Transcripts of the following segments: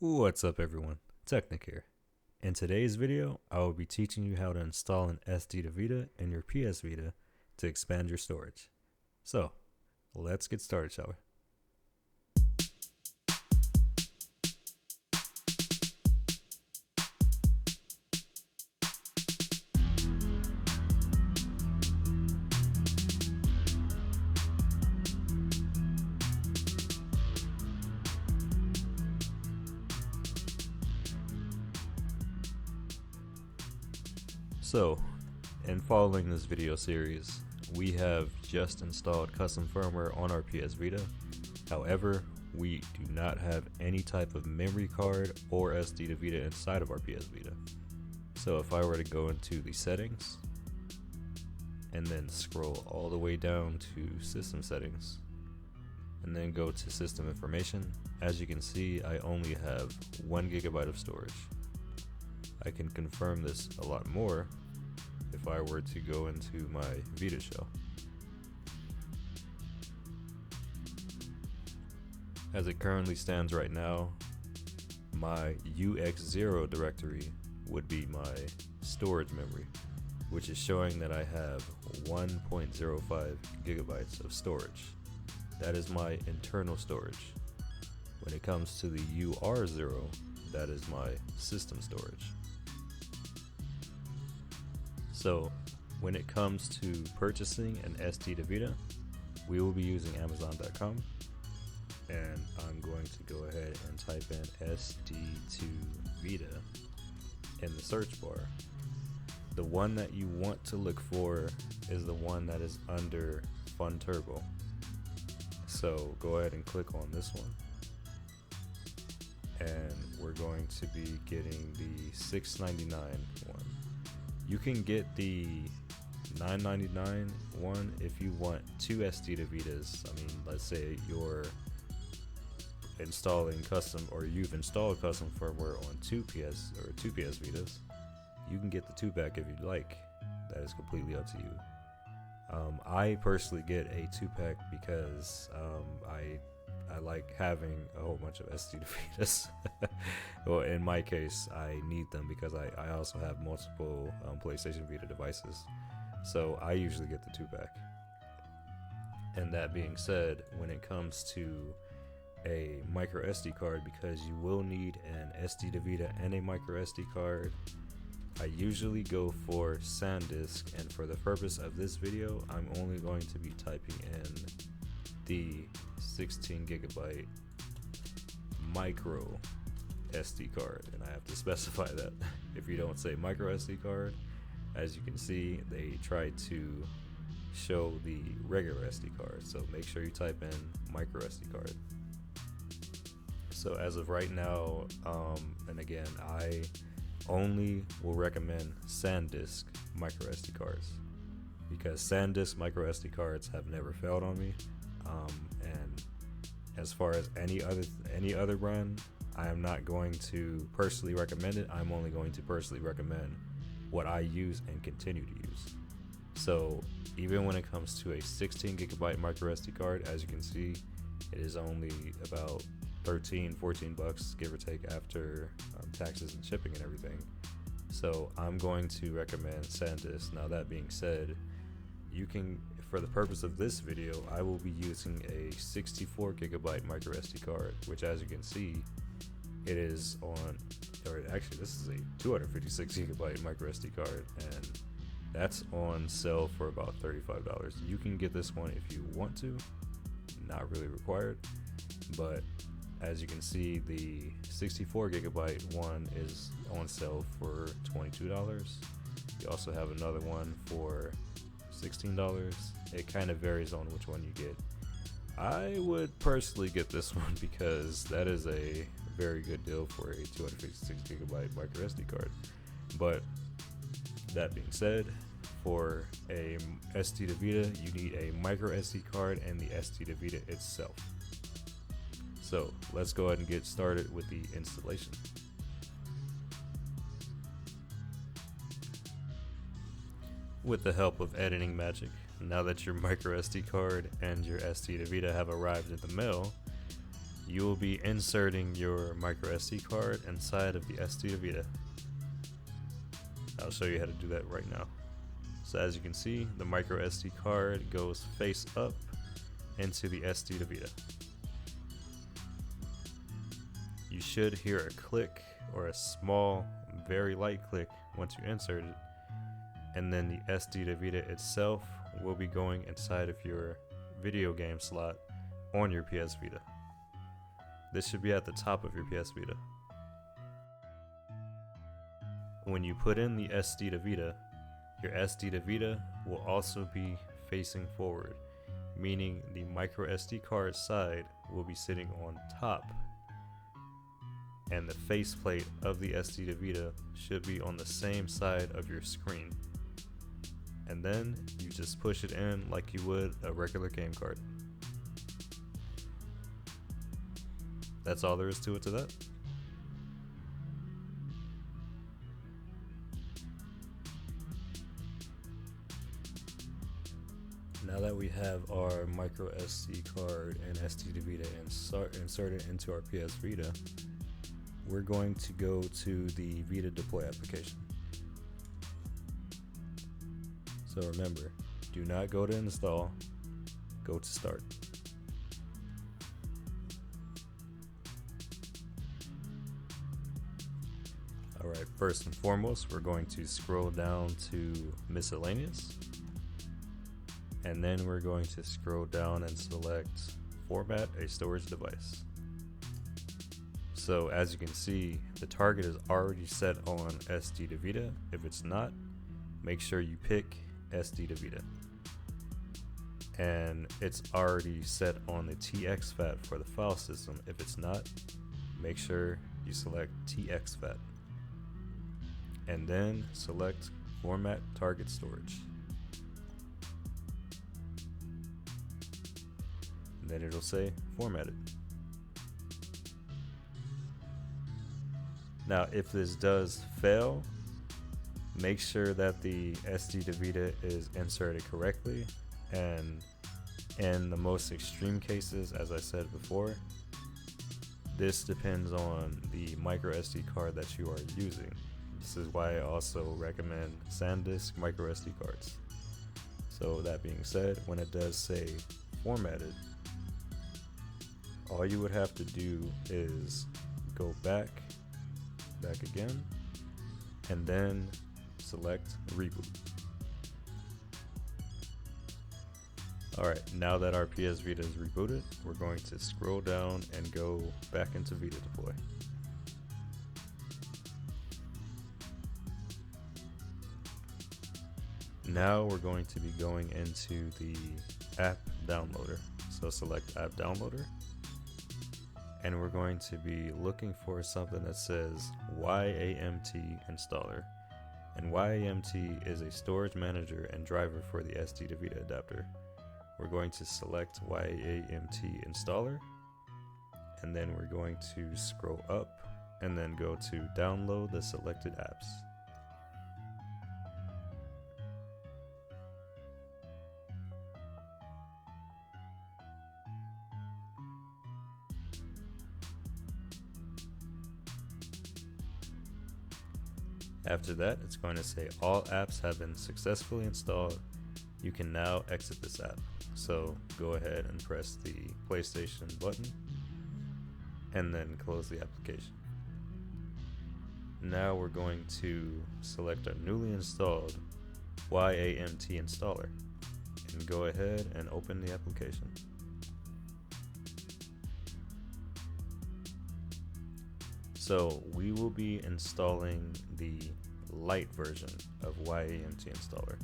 What's up everyone, Technic here. In today's video, I will be teaching you how to install an SD2Vita in your PS Vita to expand your storage. So, let's get started, shall we? So, in following this video series, we have just installed custom firmware on our PS Vita. However, we do not have any type of memory card or SD2Vita inside of our PS Vita. So if I were to go into the settings and then scroll all the way down to system settings and then go to system information, as you can see, I only have 1 GB of storage. I can confirm this a lot more if I were to go into my Vita shell. As it currently stands right now, my UX0 directory would be my storage memory, which is showing that I have 1.05 gigabytes of storage. That is my internal storage. When it comes to the UR0, that is my system storage. So when it comes to purchasing an SD2Vita, we will be using Amazon.com, and I'm going to go ahead and type in SD2Vita in the search bar. The one that you want to look for is the one that is under Fun Turbo. So go ahead and click on this one, and we're going to be getting the $6.99 one. You can get the $9.99 one if you want 2 SD2Vitas. I mean, let's say you're installing custom, or you've installed custom firmware on 2 PS Vitas. You can get the 2-pack if you'd like. That is completely up to you. I personally get a 2-pack because I like having a whole bunch of SD2Vitas. Well, in my case, I need them because I also have multiple PlayStation Vita devices. So I usually get the 2-pack. And that being said, when it comes to a micro SD card, because you will need an SD2Vita and a micro SD card, I usually go for SanDisk, and for the purpose of this video, I'm only going to be typing in the 16 gigabyte micro SD card, and I have to specify that. If you don't say micro SD card, as you can see, they try to show the regular SD card, so make sure you type in micro SD card. So as of right now, and again, I only will recommend SanDisk micro SD cards, because SanDisk micro SD cards have never failed on me. And as far as any other brand, I am not going to personally recommend it. I'm only going to personally recommend what I use and continue to use. So even when it comes to a 16 gigabyte micro SD card, as you can see, it is only about 13-14 bucks, give or take, after taxes and shipping and everything. So I'm going to recommend SanDisk. Now, that being said, you can, for the purpose of this video, I will be using a 64 gigabyte micro SD card, which, as you can see, it is on, or actually this is a 256 gigabyte micro SD card, and that's on sale for about $35. You can get this one if you want to, not really required, but as you can see, the 64 gigabyte one is on sale for $22. You also have another one for $16. It kind of varies on which one you get. I would personally get this one because that is a very good deal for a 256 gigabyte micro SD card. But that being said, for a SD2Vita, you need a micro SD card and the SD2Vita itself. So let's go ahead and get started with the installation. With the help of editing magic, now that your micro SD card and your SD2Vita have arrived in the mail, you will be inserting your micro SD card inside of the SD2Vita. I'll show you how to do that right now. So as you can see, the micro SD card goes face up into the SD2Vita. You should hear a click or a small, very light click once you insert it, and then the SD2Vita itself will be going inside of your video game slot on your PS Vita. This should be at the top of your PS Vita. When you put in the SD2Vita, your SD2Vita will also be facing forward, meaning the micro SD card side will be sitting on top, and the faceplate of the SD2Vita should be on the same side of your screen. And then you just push it in like you would a regular game card. That's all there is to it to that. Now that we have our micro SD card and SD2Vita inserted into our PS Vita, we're going to go to the Vita deploy application. So remember, do not go to install, go to start. Alright, first and foremost, we're going to scroll down to miscellaneous, and then we're going to scroll down and select format a storage device. So as you can see, the target is already set on SD2Vita. If it's not, make sure you pick SD2Vita. And it's already set on the TXFAT for the file system. If it's not, make sure you select TXFAT. And then select format target storage. And then it'll say formatted. Now, if this does fail, make sure that the SD2Vita is inserted correctly, and in the most extreme cases, as I said before, this depends on the micro SD card that you are using. This is why I also recommend SanDisk micro SD cards. So that being said, when it does say formatted, all you would have to do is go back again, and then select reboot. Alright, now that our PS Vita is rebooted, we're going to scroll down and go back into Vita deploy. Now we're going to be going into the app downloader. So select app downloader, and we're going to be looking for something that says YAMT installer. And YAMT is a storage manager and driver for the SD2Vita adapter. We're going to select YAMT installer, and then we're going to scroll up and then go to download the selected apps. After that, it's going to say all apps have been successfully installed. You can now exit this app. So go ahead and press the PlayStation button and then close the application. Now we're going to select our newly installed YAMT installer and go ahead and open the application. So we will be installing the light version of YAMT installer.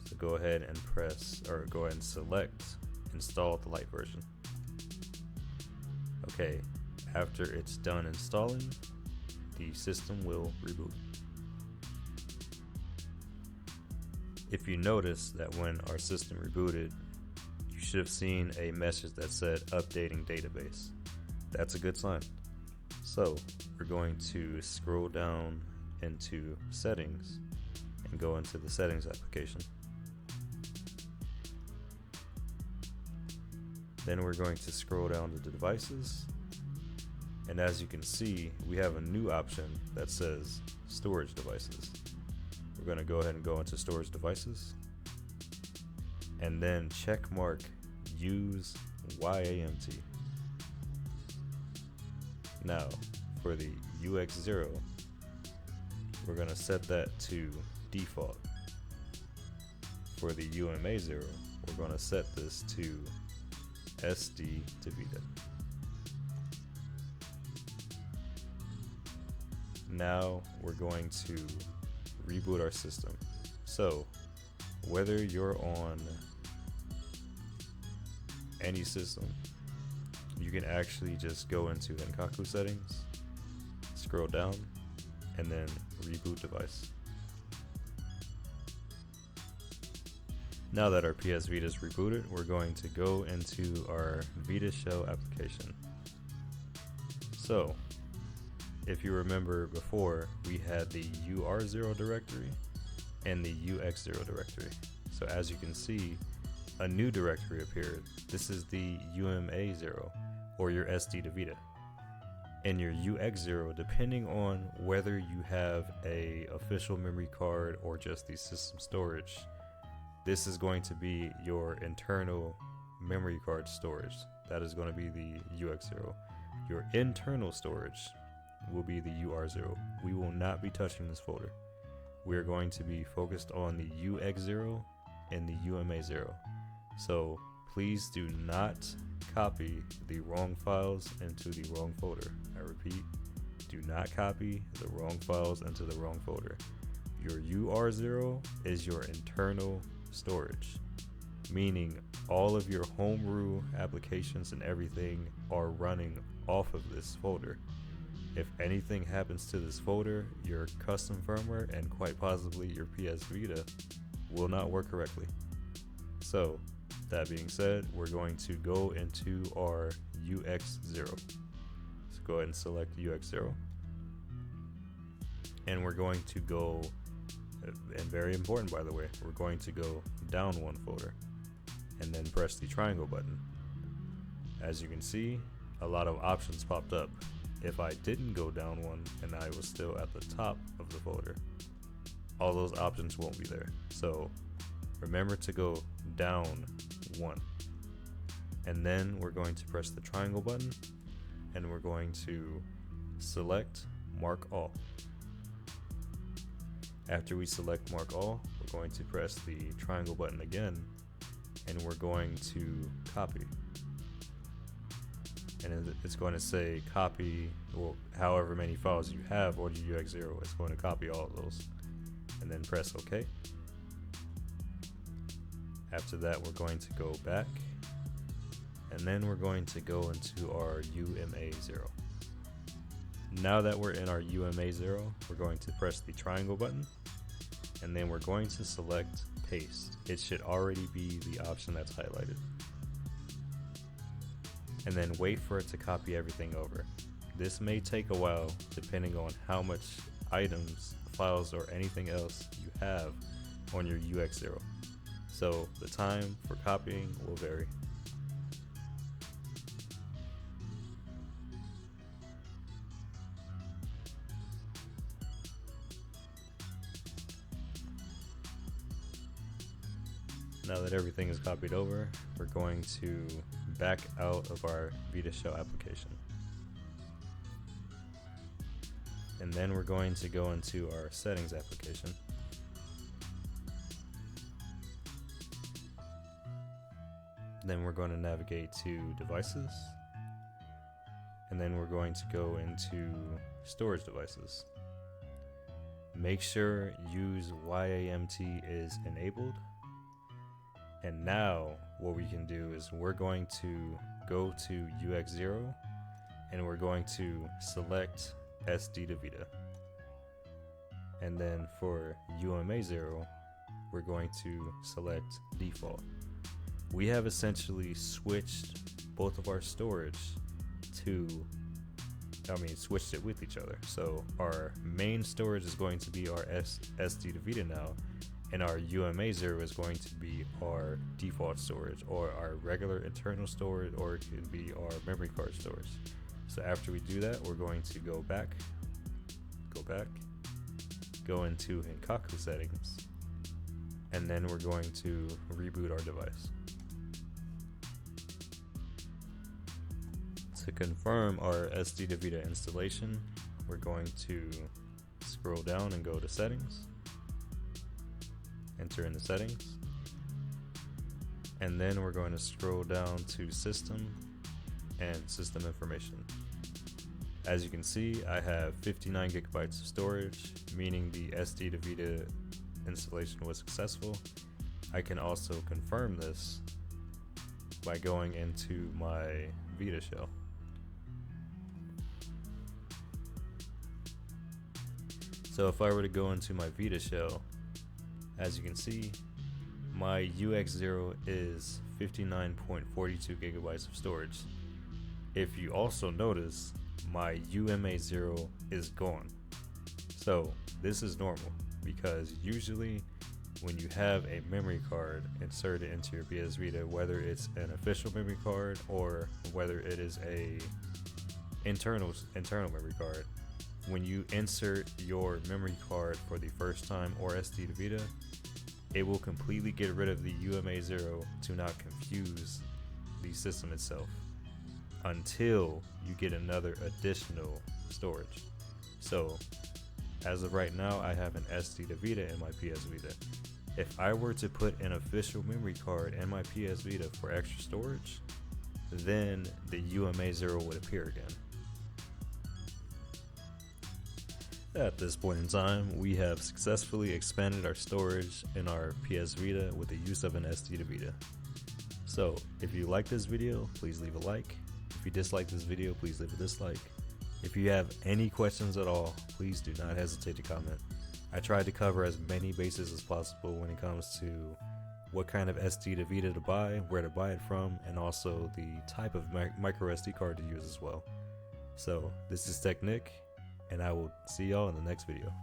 So go ahead and go ahead and select install the light version. Okay, after it's done installing, the system will reboot. If you notice that when our system rebooted, you should have seen a message that said updating database. That's a good sign. So we're going to scroll down into settings and go into the settings application. Then we're going to scroll down to devices And as you can see, we have a new option that says storage devices. We're going to go ahead and go into storage devices and then check mark use YAMT. Now for the UX0, we're going to set that to default. For the UMA0, we're going to set this to SD2Vita. Now we're going to reboot our system. So whether you're on any system, you can actually just go into Enkaku settings, scroll down, and then reboot device. Now that our PS Vita is rebooted, we're going to go into our Vita shell application. So if you remember before, we had the UR0 directory and the UX0 directory. So as you can see, a new directory appeared. This is the UMA0 or your SD2Vita. And your UX0, depending on whether you have a official memory card or just the system storage, this is going to be your internal memory card storage. That is going to be the UX0. Your internal storage will be the UR0. We will not be touching this folder. We're going to be focused on the UX0 and the UMA0. So please do not copy the wrong files into the wrong folder. I repeat, do not copy the wrong files into the wrong folder. Your UR0 is your internal storage, meaning all of your homebrew applications and everything are running off of this folder. If anything happens to this folder, your custom firmware and quite possibly your PS Vita will not work correctly. So that being said, we're going to go into our UX0. So go ahead and select UX0. And we're going to go, and very important by the way, we're going to go down one folder and then press the triangle button. As you can see, a lot of options popped up. If I didn't go down one and I was still at the top of the folder, all those options won't be there. So remember to go down one. And then we're going to press the triangle button and we're going to select Mark All. After we select Mark All, we're going to press the triangle button again and we're going to copy. And it's going to say copy, well, however many files you have, or the UX0, it's going to copy all of those. And then press OK. After that, we're going to go back. And then we're going to go into our UMA0. Now that we're in our UMA0, we're going to press the triangle button. And then we're going to select Paste. It should already be the option that's highlighted. And then wait for it to copy everything over. This may take a while depending on how much items, files, or anything else you have on your UX0. So the time for copying will vary. Now that everything is copied over, we're going to back out of our Vita shell application. And then we're going to go into our settings application. Then we're going to navigate to devices. And then we're going to go into storage devices. Make sure use YAMT is enabled. And now what we can do is we're going to go to UX0 and we're going to select SD2Vita. And then for UMA0, we're going to select default. We have essentially switched both of our storage switched it with each other. So our main storage is going to be our SD2Vita now, and our UMA0 is going to be our default storage, or our regular internal storage, or it could be our memory card storage. So after we do that, we're going to go back, go into Henkaku settings, and then we're going to reboot our device. To confirm our SD2Vita installation, we're going to scroll down and go to settings, enter in the settings, and then we're going to scroll down to system and system information. As you can see, I have 59 gigabytes of storage, meaning the SD2Vita installation was successful. I can also confirm this by going into my Vita shell. So if I were to go into my Vita shell, as you can see, my UX0 is 59.42 gigabytes of storage. If you also notice, my UMA0 is gone. So this is normal, because usually when you have a memory card inserted into your PS Vita, whether it's an official memory card or whether it is a internal memory card, when you insert your memory card for the first time or SD2Vita, it will completely get rid of the UMA0 to not confuse the system itself until you get another additional storage. So as of right now, I have an SD2Vita in my PS Vita. If I were to put an official memory card in my PS Vita for extra storage, then the UMA0 would appear again. At this point in time, we have successfully expanded our storage in our PS Vita with the use of an SD2Vita. So if you like this video, please leave a like. If you dislike this video, please leave a dislike. If you have any questions at all, please do not hesitate to comment. I tried to cover as many bases as possible when it comes to what kind of SD2Vita to buy, where to buy it from, and also the type of micro SD card to use as well. So this is Tech Nick, and I will see y'all in the next video.